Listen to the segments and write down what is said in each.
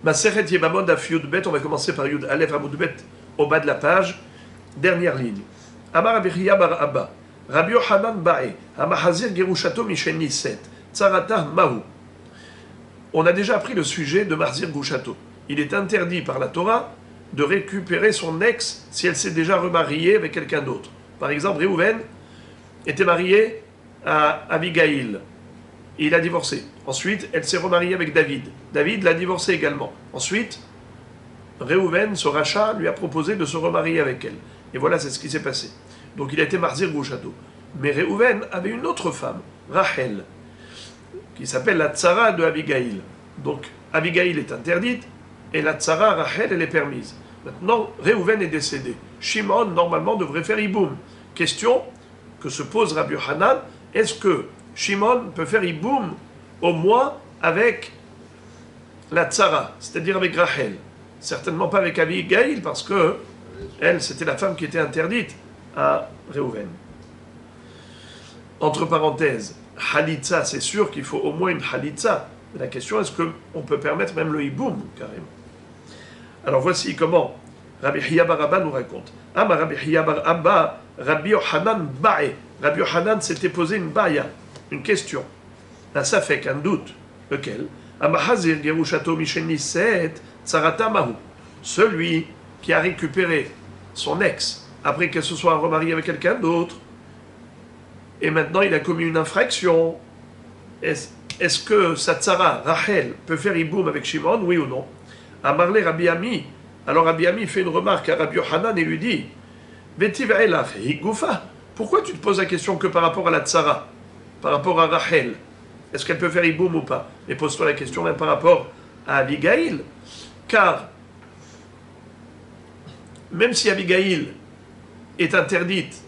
Maseret Yebamot Daf Yud Bet, on va commencer par Yud Aleph Amud Bet au bas de la page, dernière ligne. Amar Rabbi Chiya bar Abba, Rabbi Yochanan Ba'e, Hamahazir Gerushato Mishen Niset, Tsaratah Mahu. On a déjà appris le sujet de Mahzir Gerushato. Il est interdit par la Torah de récupérer son ex si elle s'est déjà remariée avec quelqu'un d'autre. Par exemple, Réhouven était marié à Abigail. Il a divorcé. Ensuite, elle s'est remariée avec David. David l'a divorcé également. Ensuite, Réhouven, ce rachat, lui a proposé de se remarier avec elle. Et voilà, c'est ce qui s'est passé. Donc il a été Mahzir Gerushato. Mais Réhouven avait une autre femme, Rachel, qui s'appelle la Tzara de Abigail. Donc Abigail est interdite, et la Tzara, Rachel, elle est permise. Maintenant, Réhouven est décédé. Shimon, normalement, devrait faire Iboum. Question que se pose Rabbi Yochanan, est-ce que Shimon peut faire Iboum au moins avec la Tzara, c'est-à-dire avec Rachel? Certainement pas avec Abigail, parce que elle, c'était la femme qui était interdite à Réhouven. Entre parenthèses, Halitza, c'est sûr qu'il faut au moins une Halitza. La question, est-ce qu'on peut permettre même le Iboum, carrément? Alors voici comment Rabbi Chiya bar Abba nous raconte. Ama Rabbi Chiya bar Abba, Rabbi Yochanan Ba'e. Rabbi Yochanan s'était posé une baya, une question, un safek, un doute. Lequel? Amahazir Gerushato Mishen Niset Tsarata Mahu. Celui qui a récupéré son ex après qu'elle se soit remariée avec quelqu'un d'autre, et maintenant il a commis une infraction. Est-ce que sa tzara, Rachel, peut faire Iboum avec Shimon, oui ou non? Amarle Rabbi Ami. Alors Rabbi Ami fait une remarque à Rabbi Yochanan et lui dit: Vetiv elaf higufa. Pourquoi tu te poses la question que par rapport à la tzara, par rapport à Rachel? Est-ce qu'elle peut faire Iboum ou pas? Et pose-toi la question même par rapport à Abigail, car même si Abigail est interdite,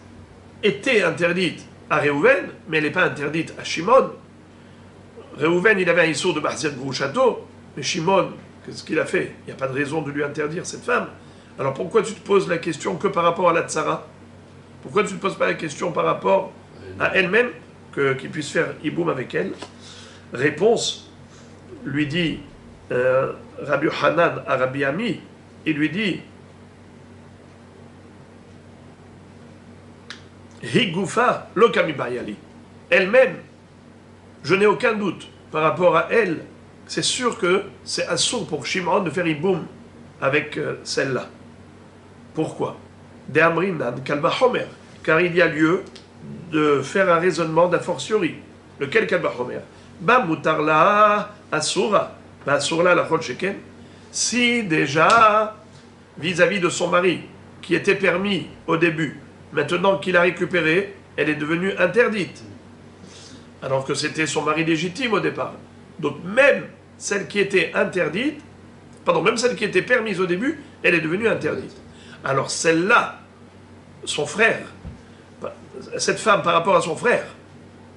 était interdite à Réhouven, mais elle n'est pas interdite à Shimon. Réhouven, il avait un issour de Mahzir Gerushato, mais Shimon, qu'est-ce qu'il a fait? Il n'y a pas de raison de lui interdire cette femme. Alors pourquoi tu te poses la question que par rapport à la tzara? Pourquoi tu ne te poses pas la question par rapport à elle-même, qu'il puisse faire Iboum avec elle? Réponse, lui dit Rabbi Yochanan à Rabbi Ami, il lui dit: Higufa lokami bayali. Elle-même, je n'ai aucun doute par rapport à elle. C'est sûr que c'est assourd pour Shimon de faire Iboum avec celle-là. Pourquoi? De Amrinan Kalba Homer. Car il y a lieu de faire un raisonnement d'a fortiori. Lequel Kalba Homer? Ba mutarla asura. Ba asura la chol sheken. Si déjà, vis-à-vis de son mari, qui était permis au début, maintenant qu'il a récupéré, elle est devenue interdite. Alors que c'était son mari légitime au départ. Donc même celle qui était interdite, même celle qui était permise au début, elle est devenue interdite. Alors celle-là, son frère, cette femme par rapport à son frère,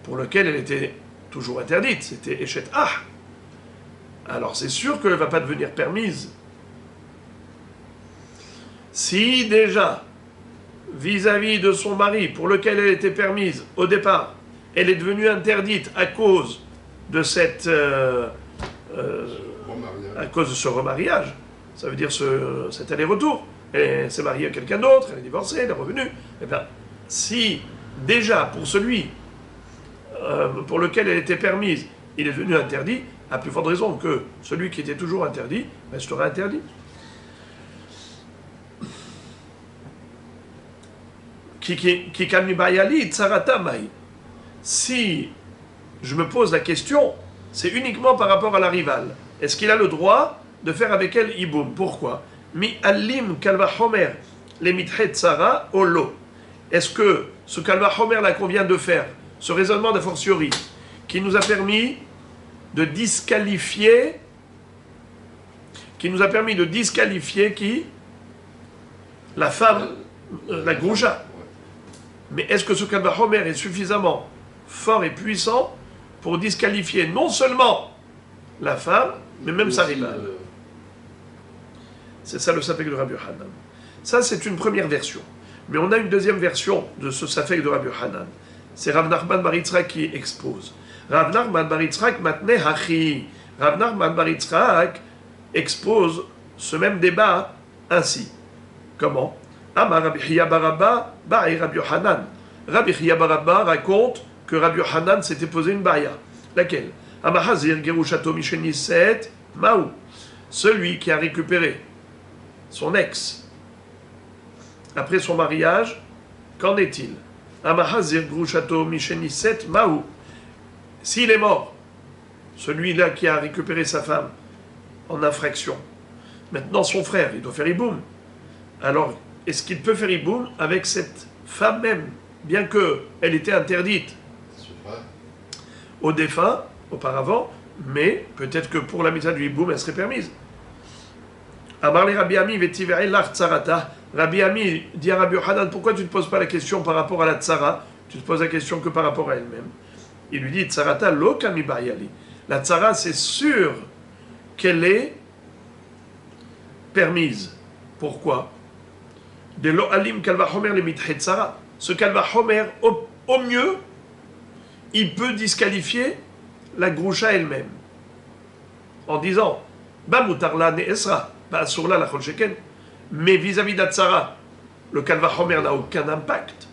pour lequel elle était toujours interdite, c'était Eshet Ah. Alors c'est sûr qu'elle ne va pas devenir permise. Si déjà, vis-à-vis de son mari, pour lequel elle était permise au départ, elle est devenue interdite à cause de cette... à cause de ce remariage, ça veut dire cet aller-retour. Elle s'est mariée à quelqu'un d'autre, elle est divorcée, elle est revenue. Eh bien, si déjà pour celui pour lequel elle était permise, il est devenu interdit, à plus forte raison que celui qui était toujours interdit, restera interdit. Si je me pose la question, c'est uniquement par rapport à la rivale. Est-ce qu'il a le droit de faire avec elle Iboum? Pourquoi? Mi alim kalva homer les mithet tzara olo. Est-ce que ce kalva homer là qu'on vient de faire, ce raisonnement d'a fortiori, qui nous a permis de disqualifier, qui la femme, la Groucha. Mais est-ce que ce kalva homer est suffisamment fort et puissant pour disqualifier non seulement la femme, mais même sa rivale? C'est ça le safek de Rabbi Yochanan. Ça, c'est une première version. Mais on a une deuxième version de ce safek de Rabbi Yochanan. C'est Rav Nachman bar Yitzhak qui expose. Rav Nachman bar Yitzhak matne hachi. Rav Nachman bar Yitzhak expose ce même débat ainsi. Comment? Amar Rabbi Chiya bar Abba, Ba'i Rabbi Yohanan. Rabbi Chiya bar Abba raconte que Rabbi Yohanan s'était posé une baïa. Laquelle? Amahazir Gerushato Misheniset Maou. Celui qui a récupéré son ex après son mariage, qu'en est-il? Amahazir Gerushato Misheniset Maou. S'il est mort, celui-là qui a récupéré sa femme en infraction, maintenant son frère, il doit faire iboum. Alors, est-ce qu'il peut faire iboum avec cette femme même, bien qu'elle était interdite au défunt auparavant, mais peut-être que pour la mitzvah du hiboum, elle serait permise. Amar le Rabbi Ami vetivere lach tzarata. Rabbi Ami dit à Rabbi Yohanan, pourquoi tu ne te poses pas la question par rapport à la tzara? Tu te poses la question que par rapport à elle-même. Il lui dit, tzarata lo kami bayali. La tzara, c'est sûr qu'elle est permise. Pourquoi? De lo alim kalva homer le mithe tzara. Ce kalva homer, au mieux, il peut disqualifier la groucha elle-même en disant ba mutarla ne esra ba asurla la cholsheken, mais vis-à-vis d'Atsara, le kalva homer n'a aucun impact,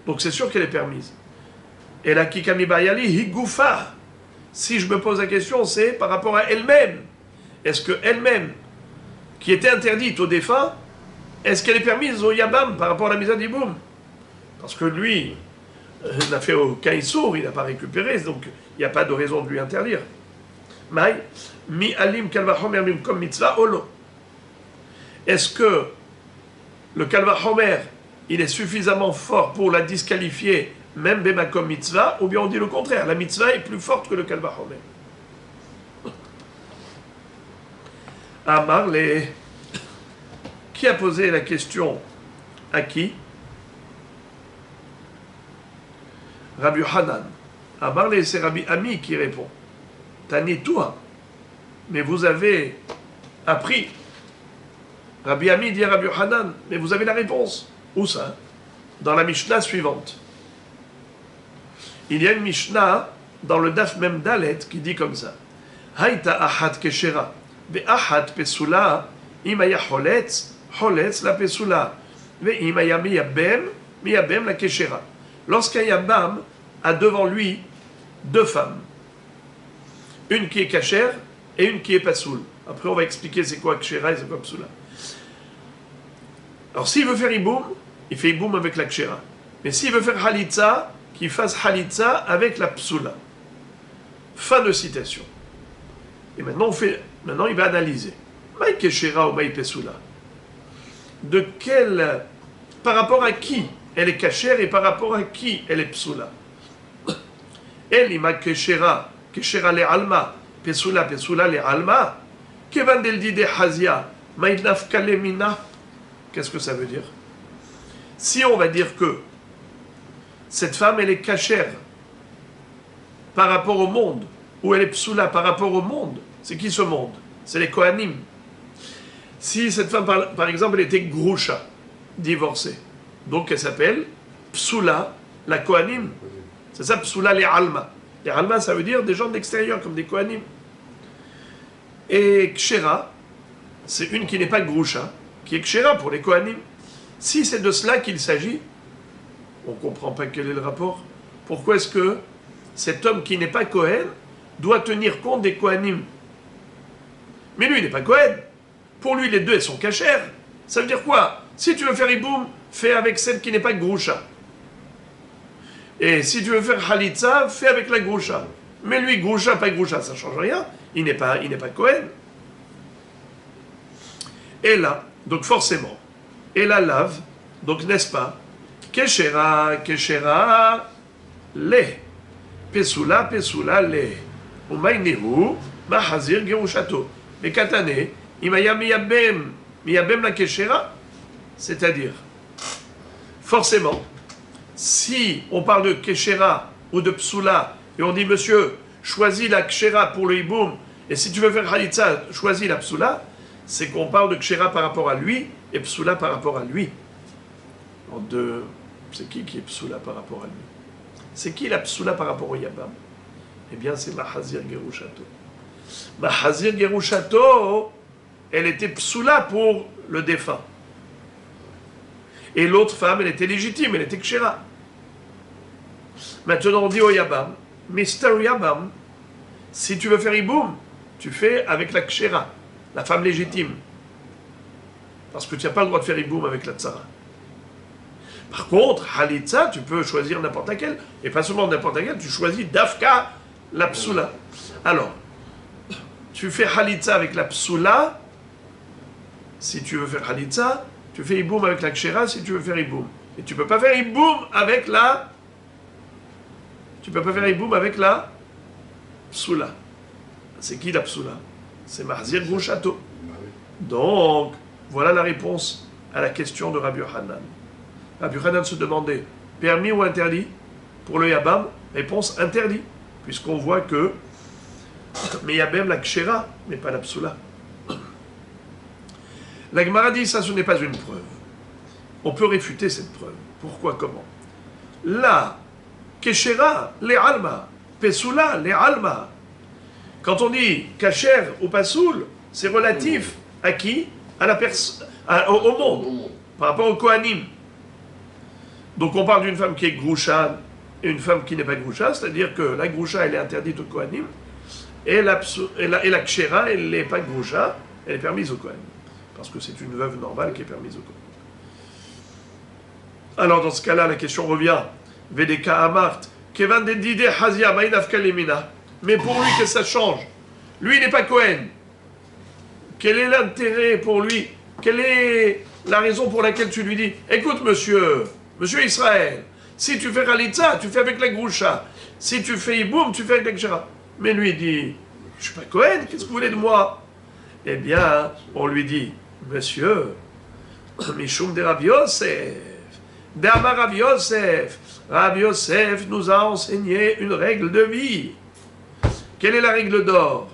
donc c'est sûr qu'elle est permise. Et la kikami bayali higoufa, si je me pose la question, c'est par rapport à elle-même. Est-ce que elle-même, qui était interdite au défunt, est-ce qu'elle est permise au yabam par rapport à la mise à diboum? Parce que lui n'a fait aucun issour, il n'a pas récupéré, donc il n'y a pas de raison de lui interdire. Maï, mi alim kalva homer mim comme mitzvah olo. Est-ce que le kalva homer, il est suffisamment fort pour la disqualifier, même bema comme mitzvah, ou bien on dit le contraire, la mitzvah est plus forte que le kalva homer? Amar les... Qui a posé la question à qui? Rabbi Yohanan. Amarle, c'est Rabbi Ami qui répond. Tani toi. Mais vous avez appris. Rabbi Ami dit à Rabbi Yohanan, mais vous avez la réponse. Où ça? Dans la Mishnah suivante. Il y a une Mishnah dans le Daf Mem Dalet qui dit comme ça. Haïta ahad keshera, ve ahad pesula, imaya choletz, choletz la pesula, ve imaya miyabem la keshera. Lorsqu'un yabam a devant lui deux femmes, une qui est kashère et une qui est pasoul. Après, on va expliquer c'est quoi kshera et c'est quoi psoula. Alors, s'il veut faire iboum, il fait iboum avec la kshera. Mais s'il veut faire halitza, qu'il fasse halitza avec la psoula. Fin de citation. Et maintenant, il va analyser. Maï keshera ou maï pessoula. De quel... Par rapport à qui elle est kashère et par rapport à qui elle est psoula. Elle ima keshera le alma, pesula le alma, kevan del dide hazia, maïdnaf kalemina. Qu'est-ce que ça veut dire? Si on va dire que cette femme elle est kashère par rapport au monde, ou elle est psoula par rapport au monde, c'est qui ce monde? C'est les Kohanim. Si cette femme par exemple elle était groucha, divorcée, donc elle s'appelle psoula la Kohanim. C'est ça, psoula les alma. Les alma, ça veut dire des gens de l'extérieur, comme des Kohanim. Et kshera, c'est une qui n'est pas groucha, qui est kshera pour les Kohanim. Si c'est de cela qu'il s'agit, on ne comprend pas quel est le rapport. Pourquoi est-ce que cet homme qui n'est pas Kohen doit tenir compte des Kohanim? Mais lui, il n'est pas Kohen. Pour lui, les deux, elles sont cachères. Ça veut dire quoi? Si tu veux faire iboum, fais avec celle qui n'est pas groucha. Et si tu veux faire halitza, fais avec la groucha. Mais lui, groucha, pas groucha, ça ne change rien. Il n'est pas Kohen. Et là, donc forcément, et la lave, donc n'est-ce pas? Keshera, le. Pesula, le. Umaynehu, mahazir gerushato. Mais katane, imaya miyabem la keshera. C'est-à-dire, forcément, si on parle de keshera ou de psoula, et on dit, monsieur, choisis la kshera pour le hiboum, et si tu veux faire halitza, choisis la psoula, c'est qu'on parle de kshera par rapport à lui, et psoula par rapport à lui. C'est qui est psoula par rapport à lui? C'est qui la psoula par rapport au yabam? Eh bien, c'est Mahazir Gerushato. Mahazir Gerushato, elle était psoula pour le défunt. Et l'autre femme, elle était légitime, elle était kshera. Maintenant, on dit au Yabam, Mister Yabam, si tu veux faire Iboum, tu fais avec la kshera, la femme légitime. Parce que tu n'as pas le droit de faire Iboum avec la tsara. Par contre, Halitza, tu peux choisir n'importe laquelle, et pas seulement n'importe laquelle, tu choisis Dafka, la psoula. Alors, tu fais Halitza avec la psoula, si tu veux faire Halitza, tu fais Iboum avec la kshera si tu veux faire Iboum. Et tu ne peux pas faire Iboum avec la... Tu ne peux pas faire Iboum avec la psoula. C'est qui la psoula? C'est Mahzir Grouchato. Donc, voilà la réponse à la question de Rabbi Yochanan. Rabbi Yochanan se demandait, permis ou interdit? Pour le Yabam, réponse interdit, puisqu'on voit que mais Yabam la kshera, mais pas la psoula. La Gemara dit, ça ce n'est pas une preuve. On peut réfuter cette preuve. Pourquoi, comment? La keshera, les alma, pesula, les alma. Quand on dit kacher ou pasoul, c'est relatif à qui? À la au monde, par rapport au Kohanim. Donc on parle d'une femme qui est groucha et une femme qui n'est pas groucha, c'est-à-dire que la groucha elle est interdite au Kohanim et la kshera elle n'est pas groucha, elle est permise au Kohanim. Parce que c'est une veuve normale qui est permise au Kohanim. Alors dans ce cas-là, la question revient. Vedeka Amart, Kevan Dedide Hazia Maïnaf Kalimina. Mais pour lui, que ça change? Lui, il n'est pas Kohen. Quel est l'intérêt pour lui? Quelle est la raison pour laquelle tu lui dis, écoute monsieur Israël, si tu fais Khalitza, tu fais avec la Groucha. Si tu fais Iboum, tu fais avec la Kshera. Mais lui il dit, je suis pas Kohen, qu'est-ce que vous voulez de moi? Eh bien, on lui dit, monsieur, Mishum de Rabbi Yosef, d'Amar Rabbi Yosef, Rabbi Yosef nous a enseigné une règle de vie. Quelle est la règle d'or?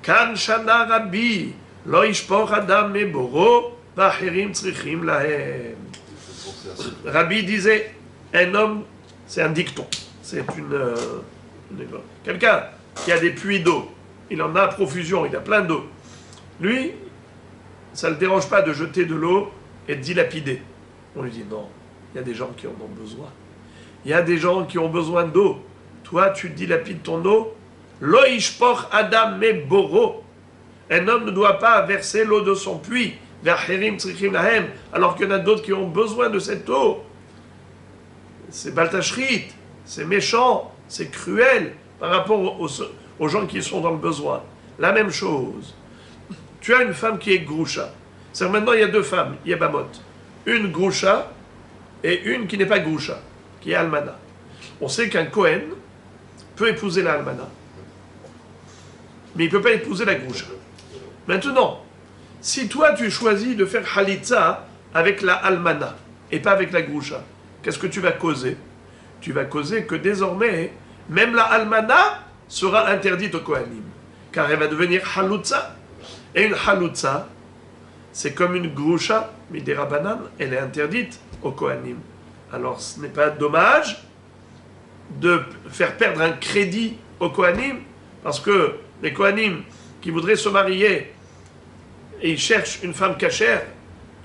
Kan Shana Rabbi, Lo Yishpoch Adam Meboro, Vacherim Tzrichim Lahem. Rabbi disait, un homme, c'est un dicton, c'est quelqu'un qui a des puits d'eau, il en a à profusion, il a plein d'eau. Lui, ça ne le dérange pas de jeter de l'eau et de dilapider. On lui dit non, il y a des gens qui en ont besoin. Il y a des gens qui ont besoin d'eau. Toi, tu dilapides ton eau. Lo ishpoch adam me boro. Un homme ne doit pas verser l'eau de son puits. Alors qu'il y en a d'autres qui ont besoin de cette eau. C'est baltachrit, c'est méchant, c'est cruel par rapport aux gens qui sont dans le besoin. La même chose. Tu as une femme qui est groucha. C'est-à-dire maintenant il y a deux femmes, Yabamot. Une groucha et une qui n'est pas groucha, qui est almana. On sait qu'un Kohen peut épouser la almana, mais il ne peut pas épouser la groucha. Maintenant, si toi tu choisis de faire Halitza avec la almana et pas avec la groucha, qu'est-ce que tu vas causer? Tu vas causer que désormais, même la almana sera interdite au Kohanim, car elle va devenir Halutza. Et une Halutza, c'est comme une groucha, mais des Rabbanan, elle est interdite au Kohanim. Alors ce n'est pas dommage de faire perdre un crédit au Kohanim, parce que les Kohanim qui voudraient se marier et ils cherchent une femme cachère,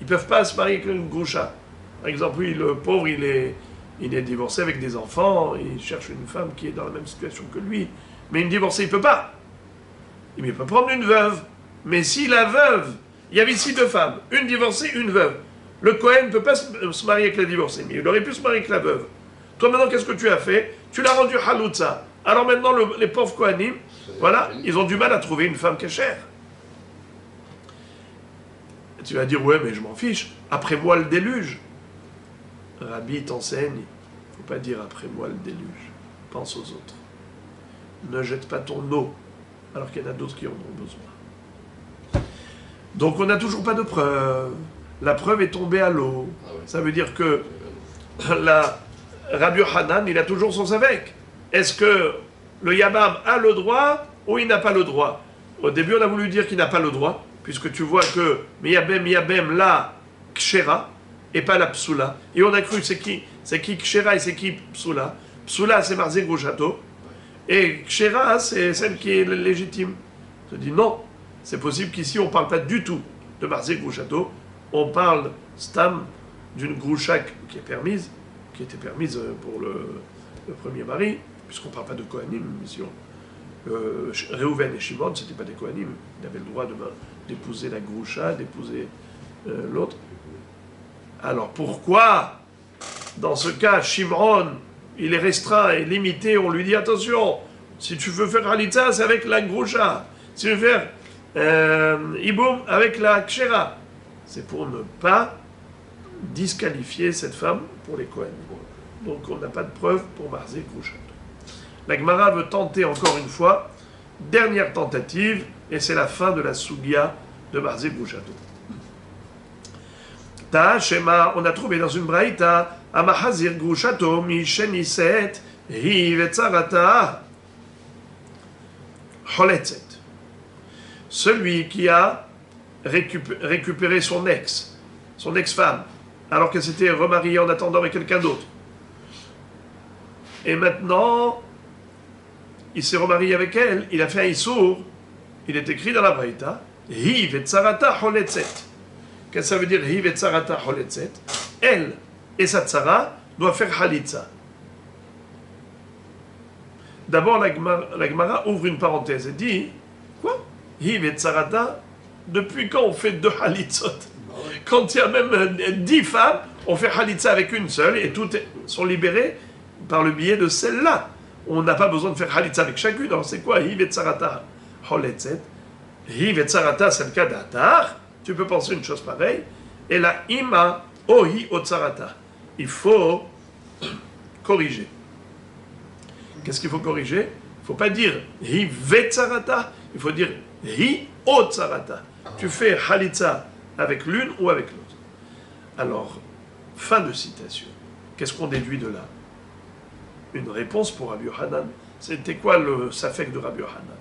ils ne peuvent pas se marier avec une groucha. Par exemple, oui, le pauvre, il est divorcé avec des enfants, il cherche une femme qui est dans la même situation que lui, mais une divorcée, il ne peut pas. Il peut prendre une veuve. Mais si la veuve, il y avait ici deux femmes, une divorcée, une veuve. Le Kohen ne peut pas se marier avec la divorcée, mais il aurait pu se marier avec la veuve. Toi maintenant, qu'est-ce que tu as fait? Tu l'as rendu Halutza. Alors maintenant, les pauvres Kohanim, voilà, ils ont du mal à trouver une femme cachère. Tu vas dire, ouais, mais je m'en fiche. Après moi, le déluge. Rabbi t'enseigne, il ne faut pas dire après moi le déluge. Pense aux autres. Ne jette pas ton eau, alors qu'il y en a d'autres qui en ont besoin. Donc on n'a toujours pas de preuve. La preuve est tombée à l'eau. Ça veut dire que Rabbi Yochanan, il a toujours son savek. Est-ce que le Yabam a le droit ou il n'a pas le droit? Au début, on a voulu dire qu'il n'a pas le droit, puisque tu vois que Miyabem la kshera et pas la psoula. Et on a cru c'est qui kshera et c'est qui psoula. Psoula c'est Marzé Grouchato et kshera c'est celle qui est légitime. Je dis non, C'est possible qu'ici, on ne parle pas du tout de Marzé Grouchato. On parle, stam, d'une Groucha qui était permise pour le premier mari, puisqu'on ne parle pas de Kohanim, ici. Réhouven et Shimon, ce n'étaient pas des Kohanim. Ils avaient le droit d'épouser la Groucha, d'épouser l'autre. Alors pourquoi, dans ce cas, Shimon, il est restreint et limité, on lui dit attention, si tu veux faire Halitza, c'est avec la Groucha. Si tu veux faire Iboum avec la Kshera. C'est pour ne pas disqualifier cette femme pour les Kohanim. Donc on n'a pas de preuve pour Marzé Grouchato. La Gemara veut tenter encore une fois, dernière tentative, et c'est la fin de la Sugia de Marzé Grouchato. Ta Shema, on a trouvé dans une braïta, Amahazir Grouchato, Misheniset, Hivetzarata, Choletzet. Celui qui a récupéré son ex-femme, alors qu'elle s'était remariée en attendant avec quelqu'un d'autre. Et maintenant, il s'est remarié avec elle, il a fait un issour, il est écrit dans la braïta, Hi vetzarata choletzet. Qu'est-ce que ça veut dire Hi vetzarata choletzet? Elle et sa tzara doivent faire halitza. D'abord, la Gemara ouvre une parenthèse et dit, quoi? Hi vetzarata, depuis quand on fait deux halitzot? Quand il y a même 10 femmes, on fait halitza avec une seule et toutes sont libérées par le biais de celle-là. On n'a pas besoin de faire halitza avec chacune. Alors c'est quoi? Hi vetzarata choletzet. Hi vetzarata, c'est le cas d'Atar. Tu peux penser une chose pareille. Et la ima ohi otsarata. Il faut corriger. Qu'est-ce qu'il faut corriger? Il ne faut pas dire hi vetzarata. Il faut dire hi otsarata. Tu fais halitza avec l'une ou avec l'autre. Alors, fin de citation. Qu'est-ce qu'on déduit de là? Une réponse pour Rabbi Yohanan. C'était quoi le safek de Rabbi Yohanan?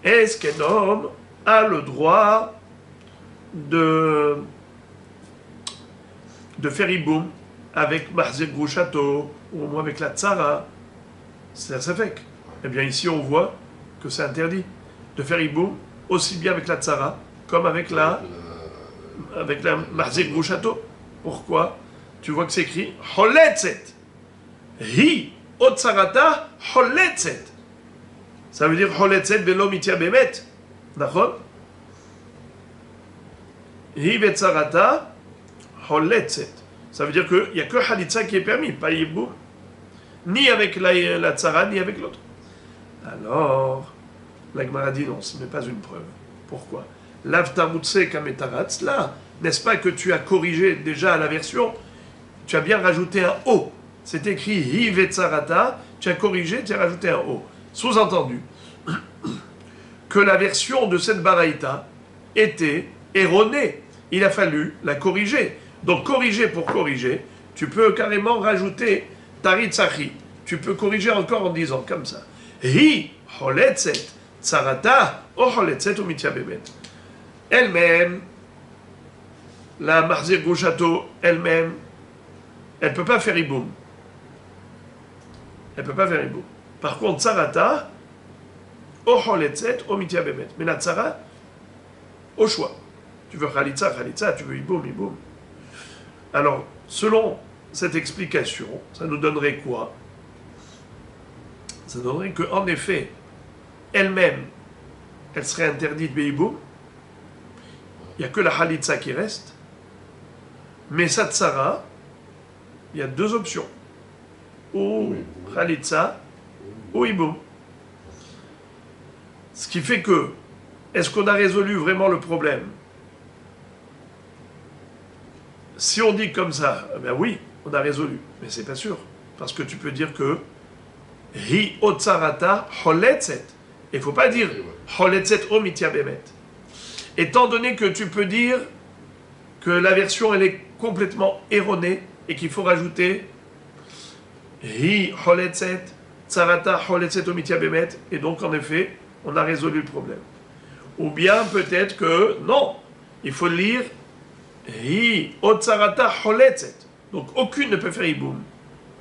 Est-ce qu'un homme a le droit de faire iboum avec Marzé Grouchato ou au moins avec la Tzara? C'est un safek. Eh bien ici on voit que c'est interdit de faire iboum aussi bien avec la Tzara comme avec la Marzé Grouchato. Pourquoi? Tu vois que c'est écrit Choletzet. Hi Otsarata Choletzet. Ça veut dire Choletzet velo mitia bemet. D'accord? Hi Vetzarata Choletzet. Ça veut dire qu'il n'y a que Halitza qui est permis, pas Yiboum. Ni avec la Tzara, ni avec l'autre. Alors, la Gemara dit non, ce n'est pas une preuve. Pourquoi? L'avtamutse kametaratz, là, n'est-ce pas que tu as corrigé déjà la version? Tu as bien rajouté un O. C'est écrit Hi Vetzarata, tu as corrigé, tu as rajouté un O. Sous-entendu que la version de cette baraïta était erronée. Il a fallu la corriger. Donc corriger pour corriger, tu peux carrément rajouter Taritzachi. Tu peux corriger encore en disant comme ça. Hi Choletzet Tsarata O Choletzet Umitia Bemet. Elle-même, la Marzé Grouchato, elle-même, elle ne peut pas faire iboum. Elle ne peut pas faire iboum. Par contre, Tsarata, O Choletzet, O Mitia Bemet. Mais la Tsara, au choix. Tu veux Khalitza, Khalitza, tu veux iboum, iboum. Alors, selon cette explication, ça nous donnerait quoi? Ça donnerait qu'en effet, elle-même, elle serait interdite de iboum. Il n'y a que la Khalitza qui reste. Mais sa Tsara, il y a deux options. Ou Khalitza, ou iboum. Ce qui fait que, est-ce qu'on a résolu vraiment le problème? Si on dit comme ça, ben oui, on a résolu. Mais c'est pas sûr. Parce que tu peux dire que Hi otsarata choletzet. Il ne faut pas dire choletzet omitia bemet. Étant donné que tu peux dire que la version elle est complètement erronée et qu'il faut rajouter Hi choletzet tsarata choletzet omitia bemet, et donc en effet, on a résolu le problème. Ou bien peut-être que non, il faut lire Hi otsarata choletzet. Donc aucune ne peut faire iboum.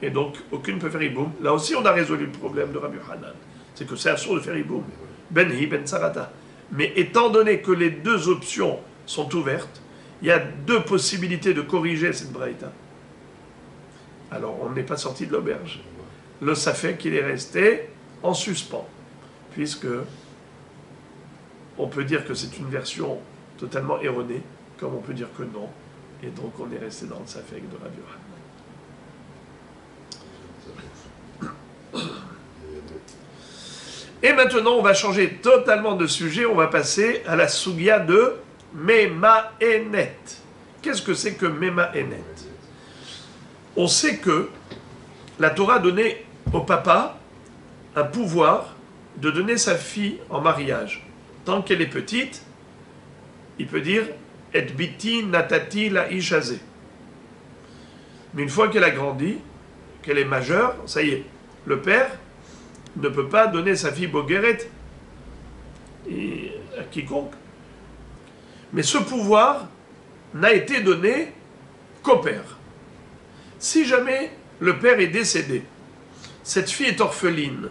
Et donc aucune ne peut faire iboum. Là aussi on a résolu le problème de Rabbi Yohanan. C'est que c'est assourd de faire iboum. Ben hi ben tsarata. Mais étant donné que les deux options sont ouvertes, il y a deux possibilités de corriger cette braïta. Alors, on n'est pas sorti de l'auberge. Le safek, il est resté en suspens, puisque on peut dire que c'est une version totalement erronée, comme on peut dire que non. Et donc, on est resté dans le safek de Rabbi Yochanan. Et maintenant, on va changer totalement de sujet. On va passer à la sugia de Memaenet. Qu'est-ce que c'est que Memaenet? On sait que la Torah a donné au papa un pouvoir de donner sa fille en mariage. Tant qu'elle est petite, il peut dire Et biti natati la ishazé. Mais une fois qu'elle a grandi, qu'elle est majeure, ça y est, le père ne peut pas donner sa fille Bogueret à quiconque. Mais ce pouvoir n'a été donné qu'au père. Si jamais le père est décédé, cette fille est orpheline,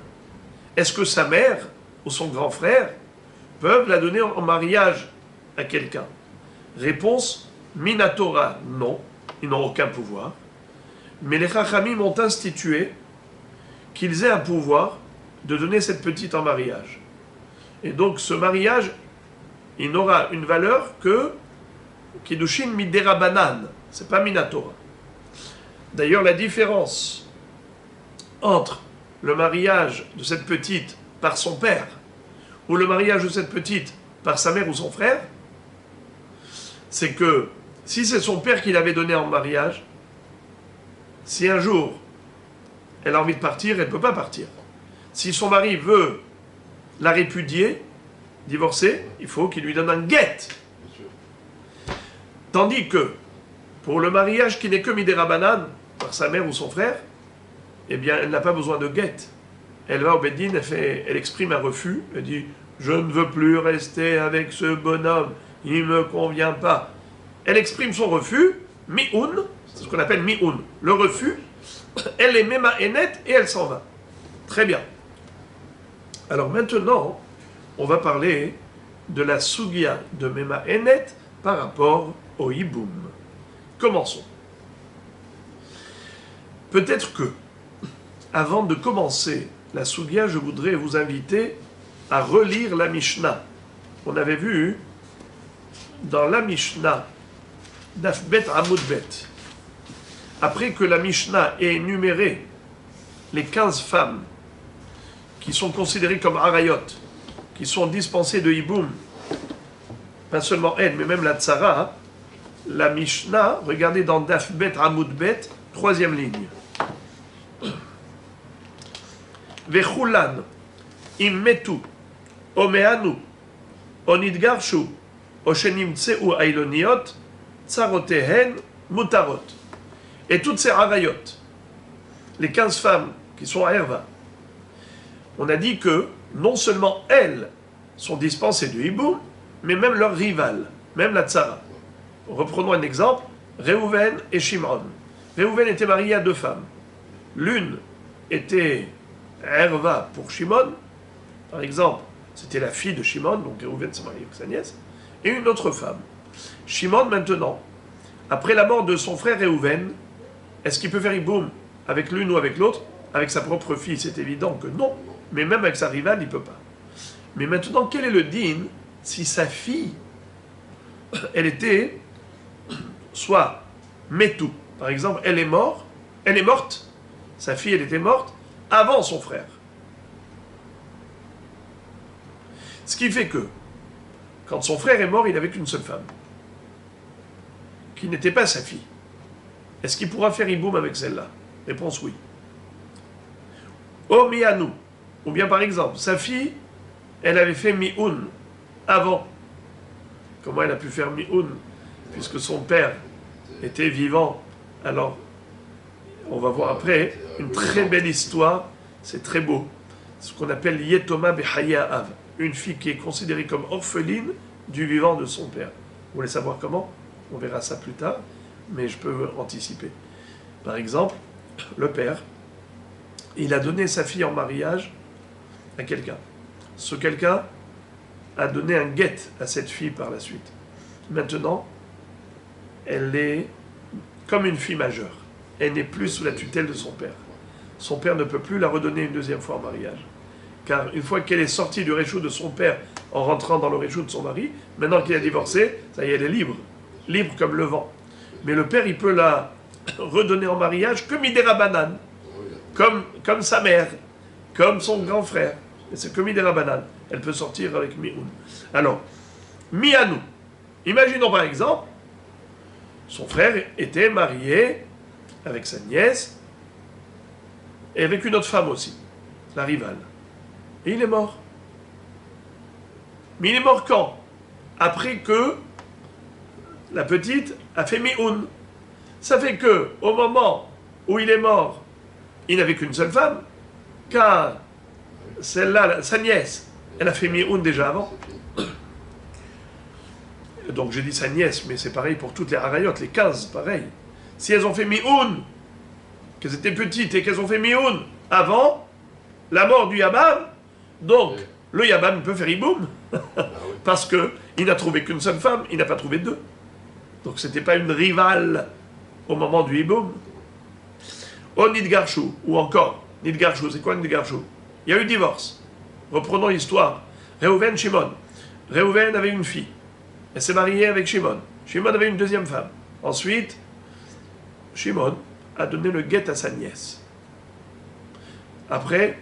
est-ce que sa mère ou son grand frère peuvent la donner en mariage à quelqu'un? Réponse, Minatora, non, ils n'ont aucun pouvoir. Mais les Chachamim ont institué qu'ils aient un pouvoir de donner cette petite en mariage. Et donc ce mariage, il n'aura une valeur que Kiddushin miderabanan, c'est pas Minatora. D'ailleurs, la différence entre le mariage de cette petite par son père ou le mariage de cette petite par sa mère ou son frère, c'est que si c'est son père qui l'avait donné en mariage, si un jour elle a envie de partir, elle ne peut pas partir. Si son mari veut la répudier, divorcer, il faut qu'il lui donne un guet. Tandis que pour le mariage qui n'est que midérabanan, par sa mère ou son frère, eh bien, elle n'a pas besoin de guet. Elle va au Beddin, elle exprime un refus, elle dit « Je ne veux plus rester avec ce bonhomme, il ne me convient pas. » Elle exprime son refus, mi'un, c'est ce qu'on appelle mi'un, le refus, elle est memaenet et elle s'en va. Très bien. Alors maintenant, on va parler de la sugia de memaenet par rapport au hiboum. Commençons. Peut-être que, avant de commencer la sugia, je voudrais vous inviter à relire la Mishnah. On avait vu dans la Mishnah, Daf Bet Amud Bet, après que la Mishnah ait énuméré les 15 femmes qui sont considérées comme arayot, qui sont dispensées de hiboum, pas seulement elle, mais même la tsara, la Mishnah, regardez dans Daf Bet Amud Bet, 3e ligne. Vechulan, immetu, omeanu, onidgarshu, oshenimtseu ailoniot, tsarotehen, mutarot. Et toutes ces arayot, les 15 femmes qui sont à Herva, on a dit que non seulement elles sont dispensées du hiboum, mais même leurs rivales, même la tsara. Reprenons un exemple, Réhouven et Shimon. Réhouven était marié à 2 femmes. L'une était Herva pour Shimon, par exemple, c'était la fille de Shimon, donc Réhouven s'est marié avec sa nièce, et une autre femme. Shimon, maintenant, après la mort de son frère Réhouven, est-ce qu'il peut faire hiboum avec l'une ou avec l'autre? Avec sa propre fille, c'est évident que non, mais même avec sa rivale, il ne peut pas. Mais maintenant, quel est le din si sa fille, elle était soit metou, par exemple, elle est morte, sa fille, elle était morte avant son frère. Ce qui fait que, quand son frère est mort, il n'avait qu'une seule femme, qui n'était pas sa fille. Est-ce qu'il pourra faire hiboum avec celle-là? Réponse oui. Oh mianou, ou bien par exemple, sa fille, elle avait fait mi'un avant. Comment elle a pu faire mi'un? Puisque son père était vivant. Alors, on va voir après une très belle histoire, c'est très beau. Ce qu'on appelle Yetoma Behaya Av, une fille qui est considérée comme orpheline du vivant de son père. Vous voulez savoir comment? On verra ça plus tard, mais je peux anticiper. Par exemple, le père, il a donné sa fille en mariage à quelqu'un. Ce quelqu'un, a donné un guet à cette fille par la suite. Maintenant, elle est comme une fille majeure. Elle n'est plus sous la tutelle de son père. Son père ne peut plus la redonner une deuxième fois en mariage. Car une fois qu'elle est sortie du réchou de son père en rentrant dans le réchou de son mari, maintenant qu'il a divorcé, ça y est, elle est libre. Libre comme le vent. Mais le père, il peut la redonner en mariage que Midera Banane. Comme sa mère, comme son grand frère. Et c'est que Midera Banane. Elle peut sortir avec Mioun. Alors, Mianou. Imaginons par exemple, son frère était marié avec sa nièce et avec une autre femme aussi, la rivale. Et il est mort. Mais il est mort quand? Après que la petite a fait Mioun. Ça fait que, au moment où il est mort, il n'avait qu'une seule femme, car celle-là, sa nièce, elle a fait Mioun déjà avant. Donc j'ai dit sa nièce, mais c'est pareil pour toutes les harayotes, les 15, pareil. Si elles ont fait Mioun, qu'elles étaient petites et qu'elles ont fait Mioun avant la mort du Yabam, donc le Yabam peut faire Iboum, parce qu'il n'a trouvé qu'une seule femme, il n'a pas trouvé deux. Donc c'était pas une rivale au moment du Iboum. Oh Nidgarchou, ou encore, Nidgarchou, c'est quoi Nidgarchou? Il y a eu divorce. Reprenons l'histoire. Réhouven, Shimon. Réhouven avait une fille. Elle s'est mariée avec Shimon. Shimon avait une deuxième femme. Ensuite, Shimon a donné le guet à sa nièce. Après,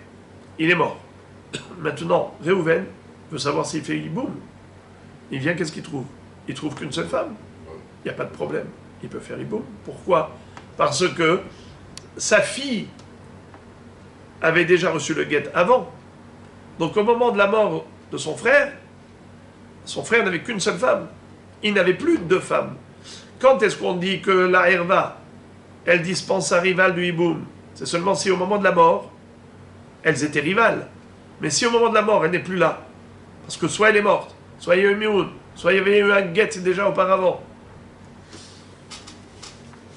il est mort. Maintenant, Réhouven veut savoir s'il fait Iboum. Il vient, qu'est-ce qu'il trouve? Il trouve qu'une seule femme. Il n'y a pas de problème. Il peut faire Iboum. Pourquoi? Parce que sa fille avait déjà reçu le guet avant. Donc au moment de la mort de son frère n'avait qu'une seule femme. Il n'avait plus de deux femmes. Quand est-ce qu'on dit que la herva, elle dispense sa rivale du hiboum? C'est seulement si au moment de la mort, elles étaient rivales. Mais si au moment de la mort, elle n'est plus là, parce que soit elle est morte, soit il y a eu mioun, soit il y avait eu un guet déjà auparavant.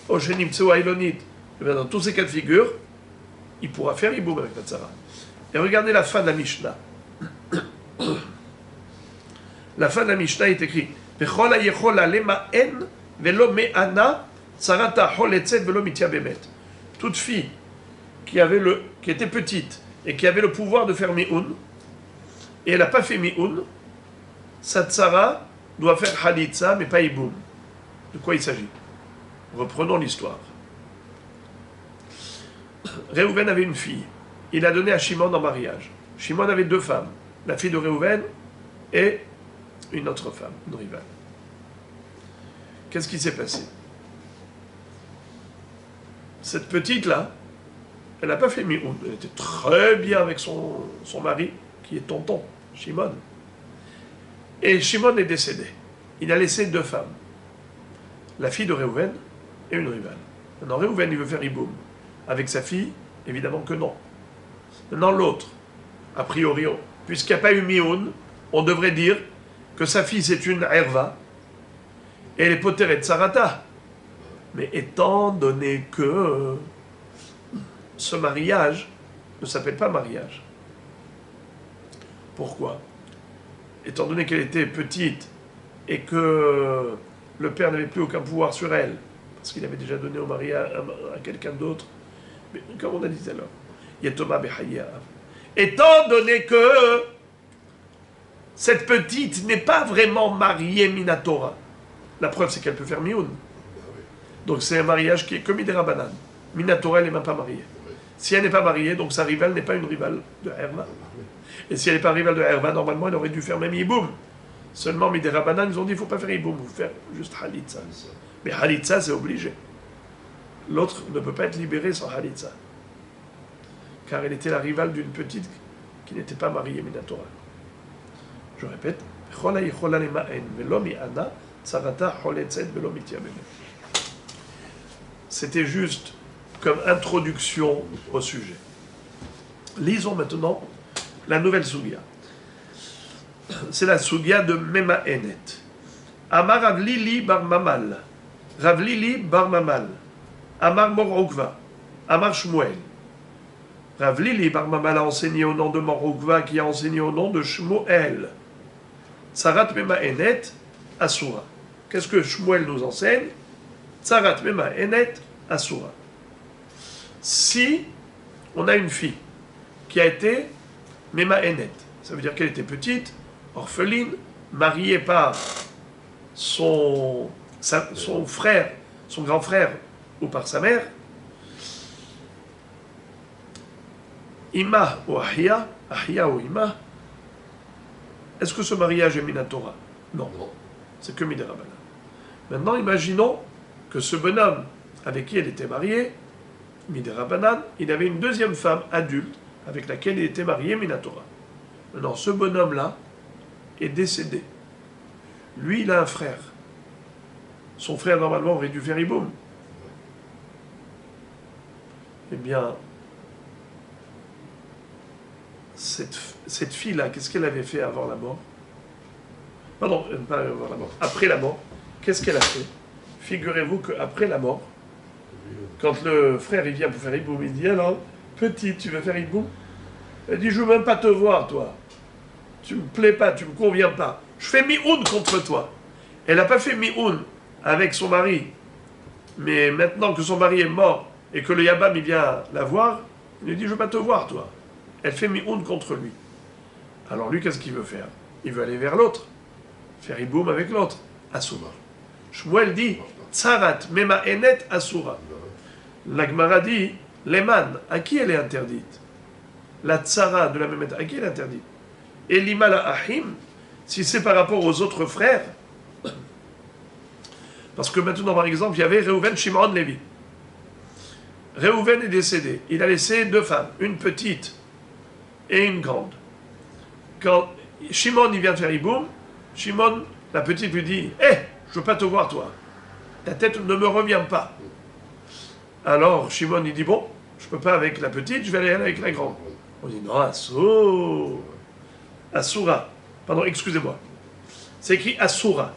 Oshenim Tseu Ailonit. Dans tous ces cas de figure, il pourra faire hiboum avec la tzara. Et regardez la fin de la Mishnah. La fin de la Mishnah est écrite toute fille qui était petite et qui avait le pouvoir de faire mi'un, et elle n'a pas fait mi'un, sa tzara doit faire halitza, mais pas iboum. De quoi il s'agit? Reprenons l'histoire. Réhouven avait une fille. Il a donné à Shimon en mariage. Shimon avait deux femmes, la fille de Réhouven et une autre femme, une rivale. Qu'est-ce qui s'est passé? Cette petite-là, elle n'a pas fait mi'un. Elle était très bien avec son mari, qui est tonton, Shimon. Et Shimon est décédé. Il a laissé deux femmes. La fille de Réhouven et une rivale. Maintenant, Réhouven, il veut faire iboum. Avec sa fille, évidemment que non. Maintenant, l'autre, a priori, puisqu'il n'y a pas eu mi'un, on devrait dire que sa fille c'est une herva, et elle est poteret sarata. Mais étant donné que ce mariage ne s'appelle pas mariage. Pourquoi? Étant donné qu'elle était petite et que le père n'avait plus aucun pouvoir sur elle, parce qu'il avait déjà donné au mari à quelqu'un d'autre, mais comme on a dit alors, Yetoma Behaya. Étant donné que cette petite n'est pas vraiment mariée Minatora, la preuve c'est qu'elle peut faire Mioun. Donc c'est un mariage qui est comme Midera Banane. Minatora, elle n'est même pas mariée. Si elle n'est pas mariée, donc sa rivale n'est pas une rivale de Herva. Et si elle n'est pas rivale de Herva, normalement elle aurait dû faire même Iboum. Seulement Midera Banane, ils ont dit il ne faut pas faire Iboum, il faut faire juste Halitza. Mais Halitza, c'est obligé. L'autre ne peut pas être libéré sans Halitza. Car elle était la rivale d'une petite qui n'était pas mariée Minatora. Je répète, c'était juste comme introduction au sujet. Lisons maintenant la nouvelle Sugia. C'est la Sugia de Memaenet. Amar Ravlili bar Mamal. Ravlili bar Mamal. Amar Morokva. Amar Shmuel. Ravlili bar Mamal a enseigné au nom de Morokva qui a enseigné au nom de Shmuel. Tsarat mema enet asura. Qu'est-ce que Shmuel nous enseigne? Tsarat mema enet asura. Si on a une fille qui a été mema enet, ça veut dire qu'elle était petite, orpheline, mariée par son frère, son grand frère ou par sa mère, Ima ou Ahia, Ahia ou Ima, est-ce que ce mariage est Minatora? Non, c'est que Miderabanan. Maintenant, imaginons que ce bonhomme avec qui elle était mariée, Miderabanan, il avait une deuxième femme adulte avec laquelle il était marié Minatora. Maintenant, ce bonhomme-là est décédé. Lui, il a un frère. Son frère, normalement, aurait dû faire Iboum. Eh bien, cette fille-là, qu'est-ce qu'elle avait fait avant la mort? Pardon, pas avant la mort, après la mort, qu'est-ce qu'elle a fait? Figurez-vous qu'après la mort, quand le frère il vient pour faire Iboum, il dit alors, petite, tu veux faire Iboum? Elle dit, je veux même pas te voir, toi. Tu me plais pas, tu me conviens pas. Je fais mi-oun contre toi. Elle n'a pas fait mi-oun avec son mari. Mais maintenant que son mari est mort et que le Yabam il vient la voir, il lui dit, je veux pas te voir, toi. Elle fait mi-oun contre lui. Alors lui, qu'est-ce qu'il veut faire? Il veut aller vers l'autre. Faire Iboum avec l'autre. Asura. Shmuel dit, Tsarat mema enet asura. La Gemara dit, Leman, à qui elle est interdite? La tsara de la Mémet, à qui elle est interdite? Et l'imala ahim, si c'est par rapport aux autres frères, parce que maintenant, par exemple, il y avait Reuven, Shimon, Lévi. Reuven est décédé. Il a laissé deux femmes, une petite et une grande. Quand Shimon il vient faire Iboum, Shimon, la petite, lui dit « Hé, je ne veux pas te voir, toi. Ta tête ne me revient pas. » Alors, Shimon, il dit « Bon, je ne peux pas avec la petite, je vais aller avec la grande. » On dit « Non, Asura. Pardon, excusez-moi. C'est écrit Asura.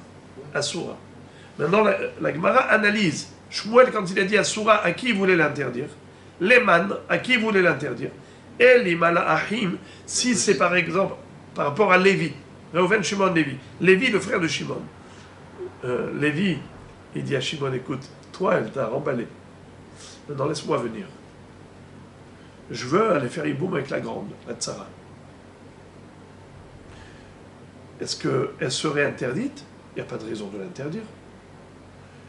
Asura. Maintenant, la Gemara analyse. Shmuel, quand il a dit Asura, à qui il voulait l'interdire? Leman, à qui il voulait l'interdire? Et l'imala ahim, si c'est par exemple par rapport à Lévi. Reuven, Shimon, Lévi. Lévi, le frère de Shimon. Lévi, il dit à Shimon, écoute, toi, elle t'a remballé. Maintenant, laisse-moi venir. Je veux aller faire Iboum avec la grande, la Tsara. Est-ce qu'elle serait interdite? Il n'y a pas de raison de l'interdire.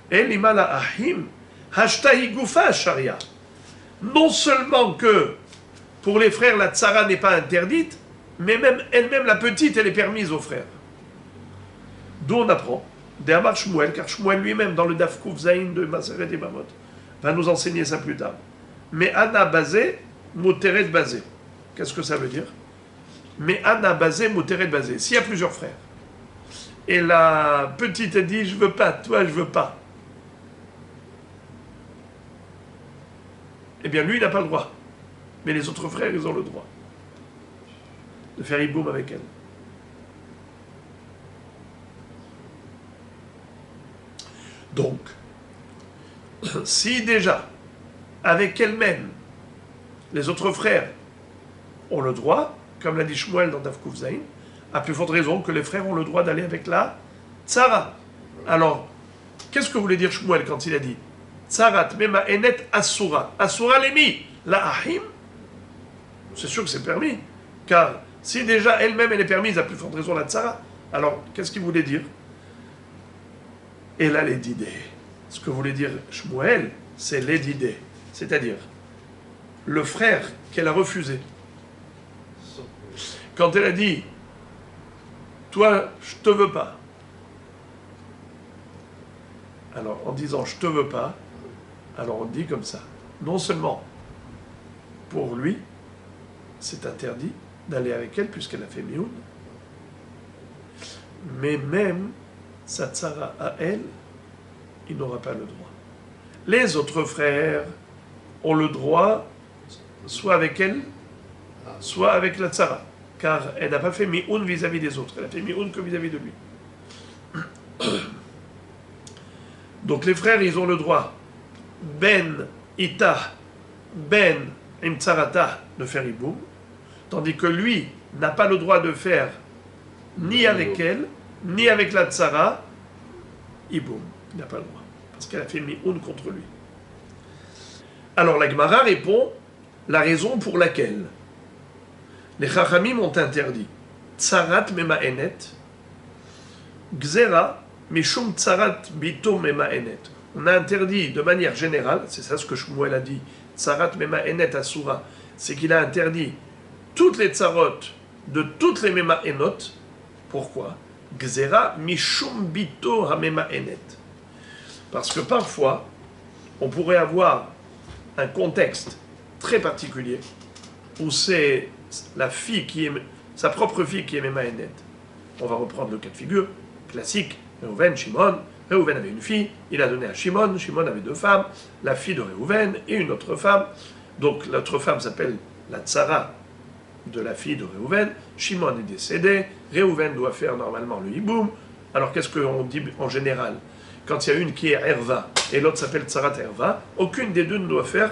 Et l'imala ahim, hashtahi gufa sharia. Non seulement que pour les frères, la Tsara n'est pas interdite, mais même elle-même, la petite, elle est permise aux frères. D'où on apprend, d'Amar Shmuel, car Shmuel lui-même, dans le Daf Kuf Zayin de Maseret et Bamot, va nous enseigner ça plus tard. Mais Anna basé, Moteret basé. Qu'est-ce que ça veut dire? Mais Anna basé, Moteret basé. S'il y a plusieurs frères, et la petite dit, je veux pas, toi, je veux pas. Eh bien, lui, il n'a pas le droit. Mais les autres frères, ils ont le droit de faire Iboum avec elle. Donc, si déjà, avec elle-même, les autres frères ont le droit, comme l'a dit Shmuel dans Daf Kuf Zayin, à plus forte raison que les frères ont le droit d'aller avec la Tsara. Alors, qu'est-ce que voulait dire Shmuel quand il a dit Tsarat mema enet asura. Asura l'emi. La ahim, c'est sûr que c'est permis. Car si déjà elle-même elle est permise, à plus forte raison la Tsara, alors qu'est-ce qu'il voulait dire? Et là, les d'idées. Ce que voulait dire Shmuel, c'est les d'idées. C'est-à-dire, le frère qu'elle a refusé. Quand elle a dit, toi, je te veux pas. Alors, en disant je te veux pas, alors on dit comme ça. Non seulement pour lui, c'est interdit d'aller avec elle puisqu'elle a fait mioun, mais même sa tsara à elle, il n'aura pas le droit. Les autres frères ont le droit soit avec elle, soit avec la tsara, car elle n'a pas fait mioun vis-à-vis des autres, elle a fait mioun que vis-à-vis de lui. Donc les frères, ils ont le droit, ben ita, ben imtsarata, de faire iboum, tandis que lui n'a pas le droit de faire ni avec elle, ni avec la tsara, iboum, il n'a pas le droit, parce qu'elle a fait mi'oun contre lui. Alors la Gemara répond la raison pour laquelle les Chachamim ont interdit tsarat mema'enet, gzera mishum tsarat bito mema'enet. On a interdit de manière générale, c'est ça ce que Shmuel a dit, tsarat mema'enet asura, c'est qu'il a interdit toutes les tsarot de toutes les mema'enot. Pourquoi? Gzera mishum bito hamema'enet. Parce que parfois, on pourrait avoir un contexte très particulier où c'est la fille qui est sa propre fille qui est mema'enet. On va reprendre le cas de figure classique. Reuven, Shimon. Reuven avait une fille, il a donné à Shimon. Shimon avait deux femmes, la fille de Reuven et une autre femme. Donc l'autre femme s'appelle la tsara de la fille de Reuven. Shimon est décédé. Reuven doit faire normalement le hiboum. Alors qu'est-ce qu'on dit en général? Quand il y a une qui est Herva et l'autre s'appelle Tsarat Herva, aucune des deux ne doit faire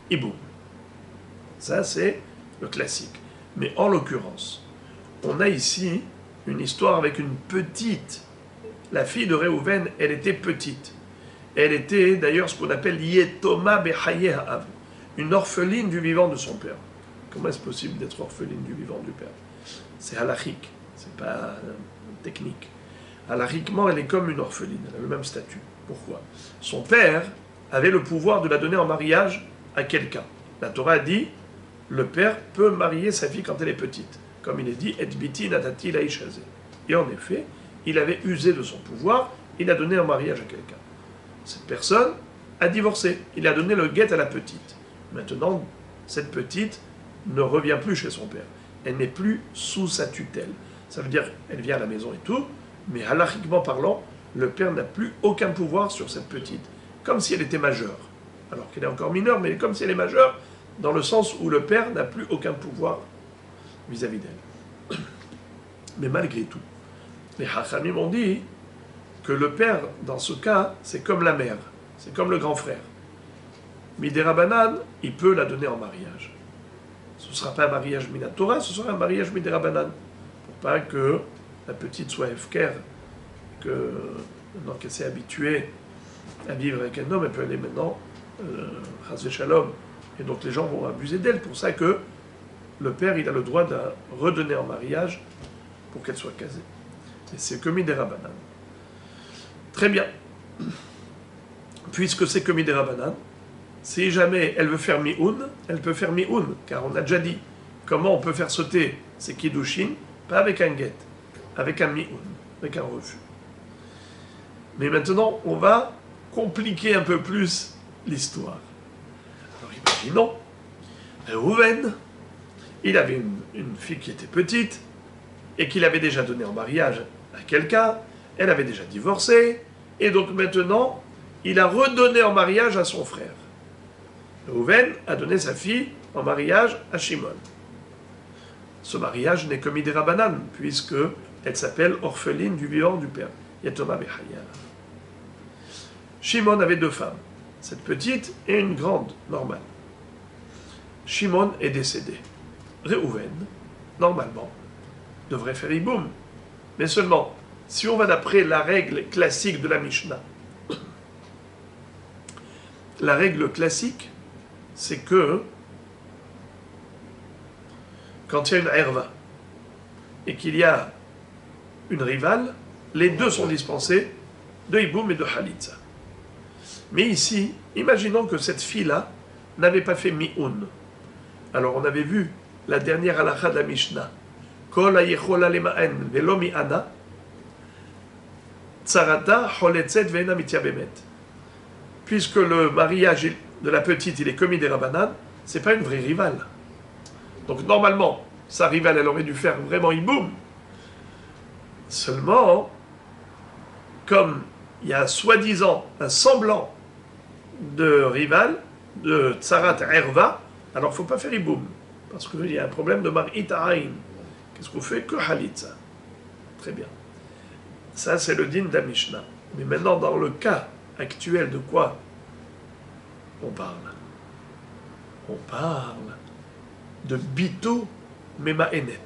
hiboum. Ça, c'est le classique. Mais en l'occurrence, on a ici une histoire avec une petite. La fille de Reuven, elle était petite. Elle était d'ailleurs ce qu'on appelle Yetoma Bechaye Ha'av, une orpheline du vivant de son père. Comment est-ce possible d'être orpheline du vivant du père? C'est halachique, c'est pas technique. Halachiquement, elle est comme une orpheline, elle a le même statut. Pourquoi? Son père avait le pouvoir de la donner en mariage à quelqu'un. La Torah dit, le père peut marier sa fille quand elle est petite. Comme il est dit, et biti natati laïchazé. Et en effet, il avait usé de son pouvoir, il a donné en mariage à quelqu'un. Cette personne a divorcé, il a donné le guet à la petite. Maintenant, cette petite ne revient plus chez son père. Elle n'est plus sous sa tutelle. Ça veut dire qu'elle vient à la maison et tout, mais halachiquement parlant, le père n'a plus aucun pouvoir sur cette petite. Comme si elle était majeure. Alors qu'elle est encore mineure, mais comme si elle est majeure, dans le sens où le père n'a plus aucun pouvoir vis-à-vis d'elle. Mais malgré tout, les Hachamim ont dit que le père, dans ce cas, c'est comme la mère, c'est comme le grand frère. Midérabanan, il peut la donner en mariage. Ce ne sera pas un mariage minatora, ce sera un mariage midérabanan. Pour pas que la petite soit efker, que maintenant qu'elle s'est habituée à vivre avec un homme, elle peut aller maintenant, chas v'shalom, et donc les gens vont abuser d'elle. Pour ça que le père, il a le droit de la redonner en mariage pour qu'elle soit casée. Et c'est que midérabanan. Très bien. Puisque c'est que midérabanan, si jamais elle veut faire mi'oun, elle peut faire mi'oun, car on a déjà dit comment on peut faire sauter ces kiddushin, pas avec un guet, avec un mi'oun, avec un refus. Mais maintenant, on va compliquer un peu plus l'histoire. Alors imaginons, Reuven, il avait une fille qui était petite, et qu'il avait déjà donné en mariage à quelqu'un, elle avait déjà divorcé, et donc maintenant, il a redonné en mariage à son frère. Reuven a donné sa fille en mariage à Shimon. Ce mariage n'est que midérabanan, puisque elle s'appelle orpheline du vivant du père. Yatoma Bechaya. Shimon avait deux femmes, cette petite et une grande, normale. Shimon est décédé. Reuven, normalement, devrait faire hiboum. Mais seulement, si on va d'après la règle classique de la Mishnah, la règle classique, c'est que quand il y a une herva et qu'il y a une rivale, les deux sont dispensés de hiboum et de halitza. Mais ici, imaginons que cette fille-là n'avait pas fait mi'oun. Alors on avait vu la dernière halakha de la Mishnah. Kol hayechola lema'en velo mi'ana, tsarata choletzet ve'ena mityabemet. Puisque le mariage de la petite, il est commis des rabanan, c'est pas une vraie rivale. Donc normalement, sa rivale, elle aurait dû faire vraiment hiboum. Seulement, comme il y a soi-disant un semblant de rival, de tsarat herva, alors il ne faut pas faire hiboum. Parce qu'il y a un problème de mar'it ha'ain. Qu'est-ce qu'on fait? Que halitza. Très bien. Ça, c'est le din de la Mishnah. Mais maintenant, dans le cas actuel, de quoi on parle? On parle de bito mema'enet.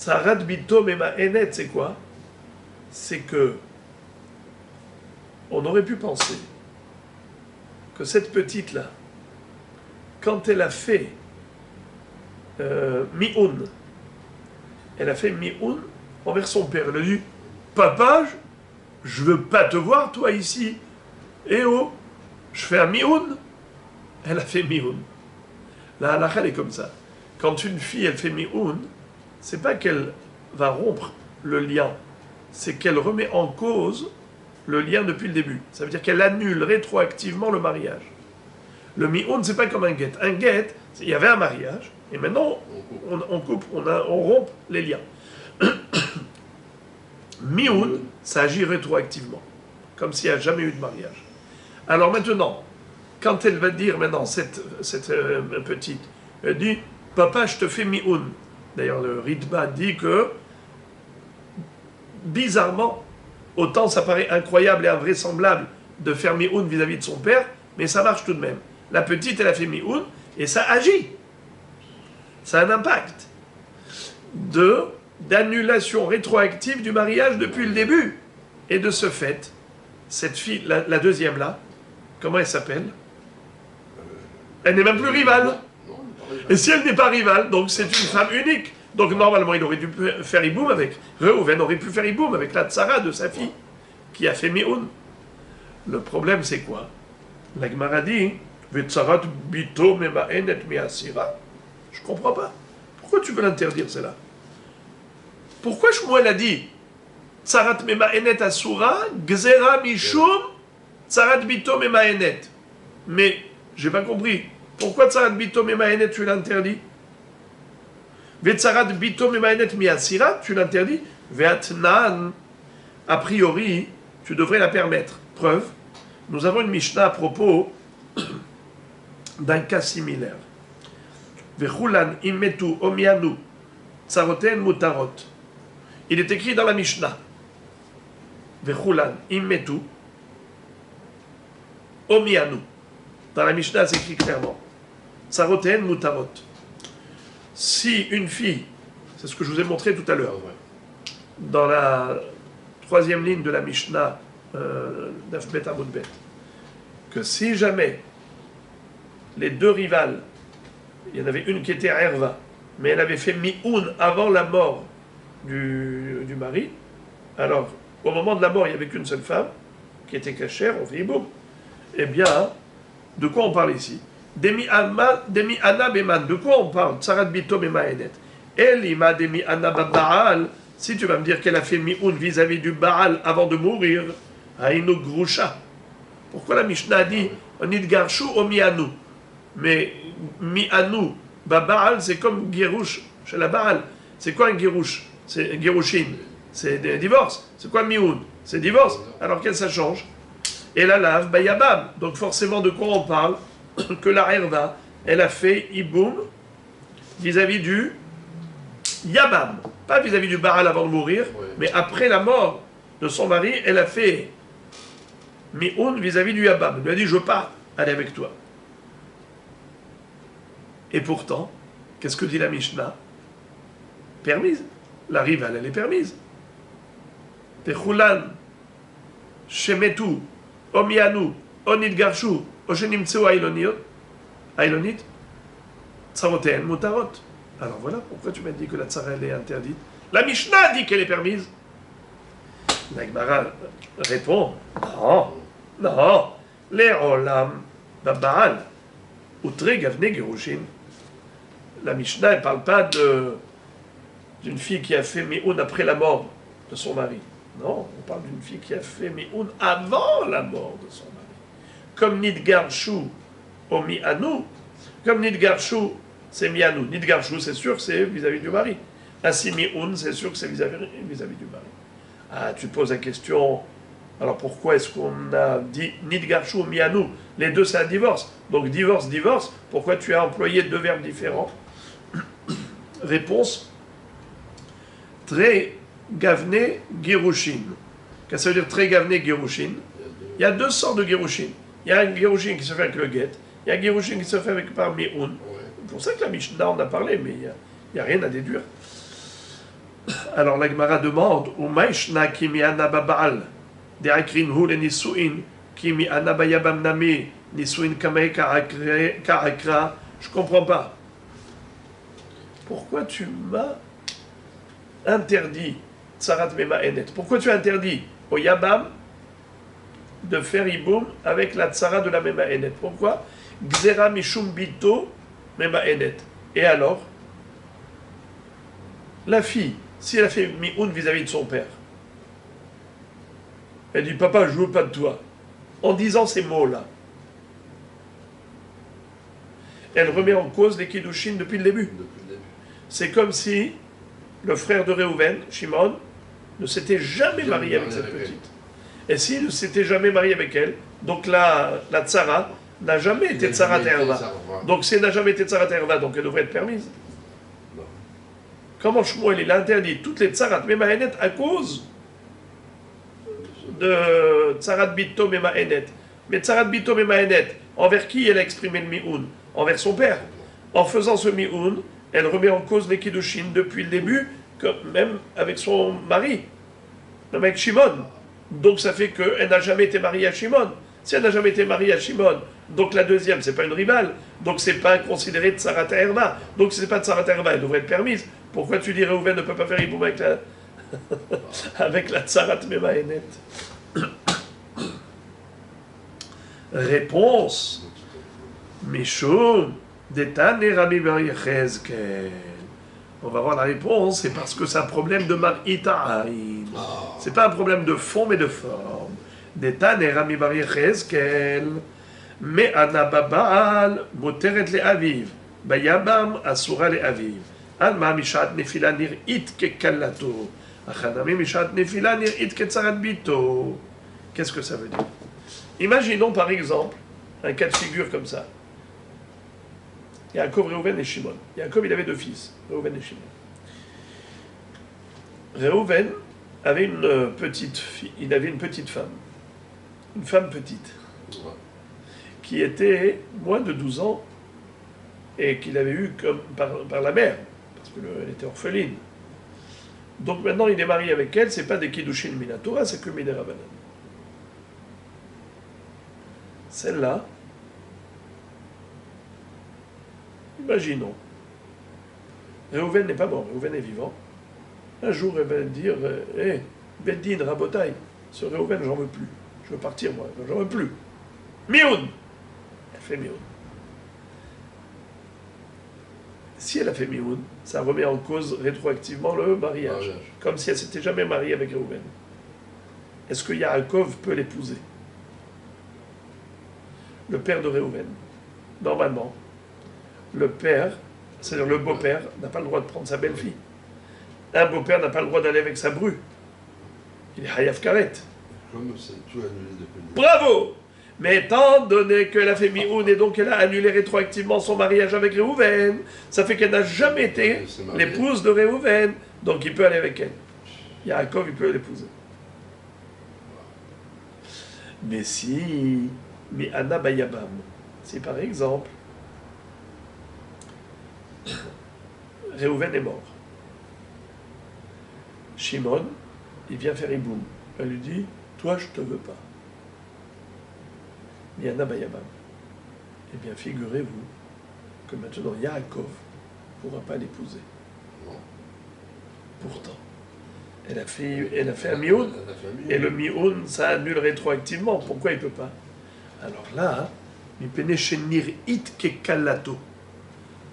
Tsarat bitom et ma'enet, c'est quoi? C'est que on aurait pu penser que cette petite-là, quand elle a fait mi'oun, elle a fait mi'oun envers son père. Elle a dit, papa, je veux pas te voir, toi, ici. Eh oh, je fais un mi'oun. Elle a fait mi'oun. La halakha, elle est comme ça. Quand une fille, elle fait mi'oun, c'est pas qu'elle va rompre le lien, c'est qu'elle remet en cause le lien depuis le début. Ça veut dire qu'elle annule rétroactivement le mariage. Le mi'oun, c'est pas comme un guet. Un guet, il y avait un mariage, et maintenant, on coupe, on rompt les liens. Mi'oun, ça agit rétroactivement, comme s'il n'y a jamais eu de mariage. Alors maintenant, quand elle va dire maintenant, cette petite, elle dit, papa, je te fais mi'oun. D'ailleurs, le Ritba dit que, bizarrement, autant ça paraît incroyable et invraisemblable de faire mi'oun vis-à-vis de son père, mais ça marche tout de même. La petite, elle a fait mi'oun, et ça agit. Ça a un impact d'annulation rétroactive du mariage depuis le début. Et de ce fait, cette fille, la deuxième là, comment elle s'appelle? Elle n'est même plus rivale. Et si elle n'est pas rivale, donc c'est une femme unique. Donc normalement, il aurait dû faire Iboum avec. Reuven aurait pu faire Iboum avec la Tsara de sa fille, qui a fait Mi'oun. Le problème, c'est quoi? La Gemara dit, Vetsarat bito mema'enet me'asira. Je comprends pas. Pourquoi tu veux l'interdire, celle-là? Pourquoi Shmuel a dit Tsarat mema'enet asura, gzera mishum, Tsarat bito mema'enet? Mais, j'ai pas compris. Pourquoi Tsarat bito mema'enet tu l'interdis? Vetsarat bito mema'enet mi'asira, tu l'interdis? Ve'atnan, a priori, tu devrais la permettre. Preuve, nous avons une Mishnah à propos d'un cas similaire. Vechulan immetu omianu tsaroten mutarot. Il est écrit dans la Mishnah. Vechulan immetu omianu. Dans la Mishnah, c'est écrit clairement. Tsaroten mutarot. Si une fille, c'est ce que je vous ai montré tout à l'heure, dans la troisième ligne de la Mishnah, Daf Bet Amud Bet, que si jamais les deux rivales, il y en avait une qui était Herva, mais elle avait fait mi'oun avant la mort du mari, alors au moment de la mort, il n'y avait qu'une seule femme, qui était cachère, on fait boum. Eh bien, de quoi on parle ici? Demi Anna Beman, de quoi on parle? Tsarat Bito Bemaedet. Elima Demi Anna Baal, si tu vas me dire qu'elle a fait mi'oun vis-à-vis du Baal avant de mourir, Haïno Grusha. Pourquoi la Mishnah dit Nidgarshu o mi'anu? Mais mi'anu, Baal, c'est comme Girouche chez la Baal. C'est quoi un Girouche? C'est Girushin. C'est des divorces. C'est quoi mi'oun? C'est divorce. Alors qu'elle ça change? Et la lave, Bayabam. Donc forcément, de quoi on parle? Que la Herva, elle a fait Iboum vis-à-vis du Yabam. Pas vis-à-vis du Baal avant de mourir, mais après la mort de son mari, elle a fait Mi'oun vis-à-vis du Yabam. Elle lui a dit, je veux pas aller avec toi. Et pourtant, qu'est-ce que dit la Mishnah? Permise. La rivale, elle est permise. Techulan, Shemetu, Omianu, Onid Garshu, Oshenimtseu Ailonit, Tsaroten Mutarot. Alors voilà pourquoi tu m'as dit que la tsara elle est interdite. La Mishnah dit qu'elle est permise. La Gemara répond, non, les olam babaal, outre gavne gerushin. La Mishnah ne parle pas d'une fille qui a fait mi'oun après la mort de son mari. Non, on parle d'une fille qui a fait mi'oun avant la mort de son mari. Comme Nidgarshu au mi'anu, comme Nidgarshu c'est mi'anu. Nidgarshu c'est sûr c'est vis-à-vis du mari. Ainsi mi'oun c'est sûr que c'est vis-à-vis du mari. Ah, tu te poses la question, alors pourquoi est-ce qu'on a dit Nidgarshu ou mi'anu? Les deux c'est un divorce. Donc divorce, pourquoi tu as employé deux verbes différents? Réponse, très gavne girushin. Qu'est-ce que ça veut dire très gavne girushin? Il y a deux sortes de girushin. Il y a un girushin qui se fait avec le get, il y a un girushin qui se fait par mi'oun. C'est pour ça que la Mishnah en a parlé, mais il n'y a rien à déduire. Alors la Gemara demande, Umaishna kimi anababal, de akrin hu le nisuin, kimi anabayabam nami, nisuin kamei karakra. Je comprends pas. Pourquoi tu m'as interdit Tsarat Mema Enet? Pourquoi tu as interdit au Yabam de faire Iboum avec la Tsara de la Mema Enet? Pourquoi? Gzera Mishum Bito Mema Enet. Et alors, la fille, si elle a fait Mioun vis-à-vis de son père, elle dit papa, je veux pas de toi. En disant ces mots-là, elle remet en cause les Kiddushin depuis le début. C'est comme si le frère de Réhouven, Shimon, ne s'était jamais marié avec cette petite. Et s'il ne s'était jamais marié avec elle, donc la Tzara n'a jamais été Tzara Terva. Donc si elle n'a jamais été Tzara Terva, donc elle devrait être permise. Comment Shmuel il a interdit toutes les Tzarat Memahenet à cause de Tzarat Bito Memahenet. Mais Tzarat Bito Memahenet, envers qui elle a exprimé le Mioun? Envers son père. En faisant ce Mioun, elle remet en cause les Kiddushin depuis le début, même avec son mari, même avec Shimon. Donc ça fait qu'elle n'a jamais été mariée à Shimon. Si elle n'a jamais été mariée à Shimon, donc la deuxième, c'est pas une rivale, donc c'est pas considéré Tzarat Herva. Donc si c'est pas Tzarat Herva, elle devrait être permise. Pourquoi tu dis Réhouven ne peut pas faire Iboum avec la avec la Tzarat Memahenet? Réponse. Mishum Detan et Rabbi Bar Yechezkel. On va voir la réponse, c'est parce que c'est un problème de Mar'ita Aïn. C'est pas un problème de fond, mais de forme. Detan et Rabbi Bar Yechezkel. Mais Anababal, Moteret le Aviv. Bayabam, Asura le Aviv. Alma Mishat Nefila Nir'it ke Kallato. Achanami Mishat Nefila Nir'it ke Tzarat Bito. Qu'est-ce que ça veut dire? Imaginons par exemple un cas de figure comme ça. Yaakov, Réhouven et Shimon. Yaakov, il avait deux fils, Réhouven et Shimon. Réhouven avait une petite fille, il avait une petite femme, une femme petite, qui était moins de 12 ans et qu'il avait eue comme par la mère, parce qu'elle était orpheline. Donc maintenant, il est marié avec elle, c'est pas des Kiddushin Minatora, c'est que Miderabanan. Celle-là, imaginons, Réhouven n'est pas mort, Réhouven est vivant. Un jour, elle va dire, hé, Beddin, Rabotai, ce Réhouven, j'en veux plus. Je veux partir, moi, j'en veux plus. Mioun! Elle fait Mioun. Si elle a fait Mioun, ça remet en cause rétroactivement le mariage. Comme si elle s'était jamais mariée avec Réhouven. Est-ce que Yaakov peut l'épouser? Le père de Réhouven, normalement, le père, c'est-à-dire le beau-père, n'a pas le droit de prendre sa belle-fille. Un beau-père n'a pas le droit d'aller avec sa bru. Il est Hayav Karet. Comme c'est tout annulé depuis le début. Bravo! Mais étant donné qu'elle a fait Mioun et donc elle a annulé rétroactivement son mariage avec Réhouven, ça fait qu'elle n'a jamais été l'épouse de Réhouven, donc il peut aller avec elle. Yaakov, il peut l'épouser. Mais si, mais Anna Bayabam, si par exemple, Réhouven est mort. Shimon, il vient faire Iboum. Elle lui dit, toi je te veux pas. Yana Bayabam. Eh bien, figurez-vous que maintenant Yaakov ne pourra pas l'épouser. Pourtant, elle a fait un mioun, et le mioun, ça annule rétroactivement. Pourquoi il ne peut pas? Alors là,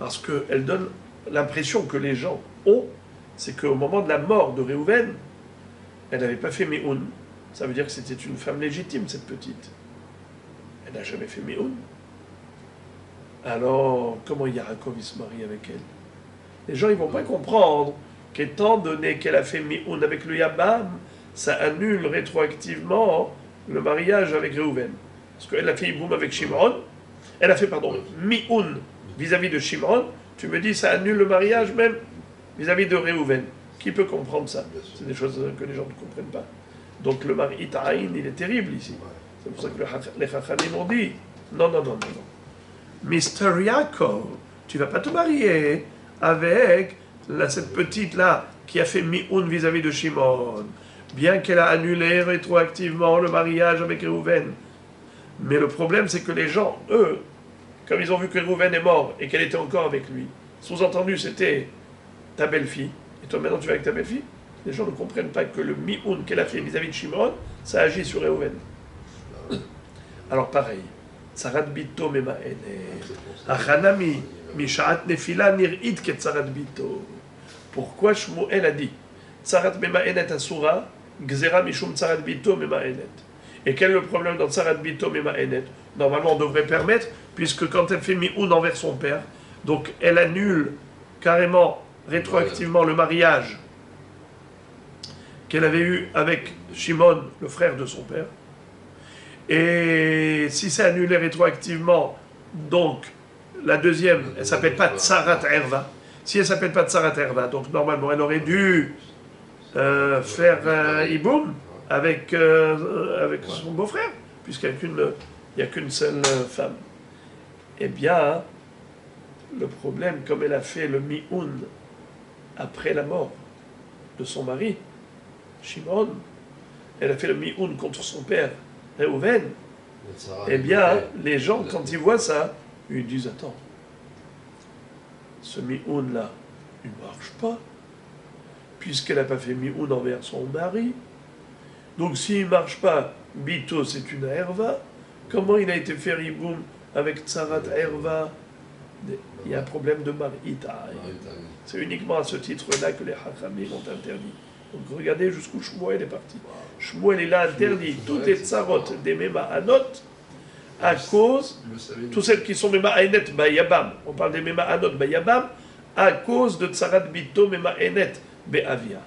parce qu'elle donne l'impression que les gens ont, c'est qu'au moment de la mort de Réhouven, elle n'avait pas fait mioun. Ça veut dire que c'était une femme légitime, cette petite. Elle n'a jamais fait Mioun. Alors, comment Yaakov se marie avec elle? Les gens, ils ne vont pas comprendre qu'étant donné qu'elle a fait Mioun avec le Yabam, ça annule rétroactivement le mariage avec Réhouven. Parce qu'elle a fait Iboum avec Shimon, elle a fait, Mioun vis-à-vis de Shimon, tu me dis, ça annule le mariage même vis-à-vis de Réhouven. Qui peut comprendre ça? C'est des choses que les gens ne comprennent pas. Donc le mari Itaïn, il est terrible ici. C'est pour ça que les Chachamim ont dit, non. Mr. Yaakov, tu ne vas pas te marier avec cette petite-là qui a fait Mioun vis-à-vis de Shimon, bien qu'elle a annulé rétroactivement le mariage avec Réhouven. Mais le problème, c'est que les gens, eux, comme ils ont vu que Réhouven est mort et qu'elle était encore avec lui, sous-entendu, c'était ta belle-fille, et toi maintenant tu vas avec ta belle-fille, les gens ne comprennent pas que le Mioun qu'elle a fait vis-à-vis de Shimon, ça agit sur Réhouven. Alors pareil, Tsarat Bito Memaene, Achanami, Mishaat Nefila Nir'id Ke Tsarat Bito. Pourquoi Shmuel a dit Tsarat Memaenet Asura, Gzera Mishum Tsarat Bito Memaenet. Et quel est le problème dans Tsarat Bito Memaenet? Normalement, on devrait permettre, puisque quand elle fait Mioun envers son père, donc elle annule carrément, rétroactivement, le mariage qu'elle avait eu avec Shimon, le frère de son père. Et si c'est annulé rétroactivement, donc la deuxième, elle ne s'appelle pas Tsarat Erva. Si elle ne s'appelle pas Tsarat Erva, donc normalement elle aurait dû faire Iboum avec son beau-frère, puisqu'il n'y a qu'une seule femme. Eh bien, le problème, comme elle a fait le Mioun après la mort de son mari, Shimon, elle a fait le Mioun contre son père, Réhouven, eh bien, les gens, quand ils voient ça, ils disent, attends, ce Mioun-là, il ne marche pas, puisqu'elle n'a pas fait Mioun envers son mari. Donc s'il ne marche pas, Bito, c'est une Herva. Comment il a été fait Riboum avec Tsarat Herva? Il y a un problème de Marita. C'est uniquement à ce titre-là que les Hachamim ont interdit. Donc regardez jusqu'où Shmuel est parti. Shmuel, il a interdit toutes les tsarot des Memahanot à cause, toutes celles qui sont Memahanet Bayabam, on parle des Memahanot Bayabam, à cause de Tsarat Bito Memahanet Be'avia.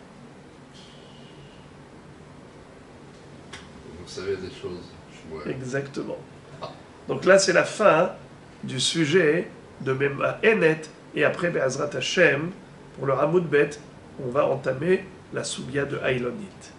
Vous savez des choses, Shmuel. Exactement. Donc là, c'est la fin du sujet de Memahanet, et après Be'azrat Hashem, pour le Hamoud Bet, on va entamer la Soubia de Aïlonite.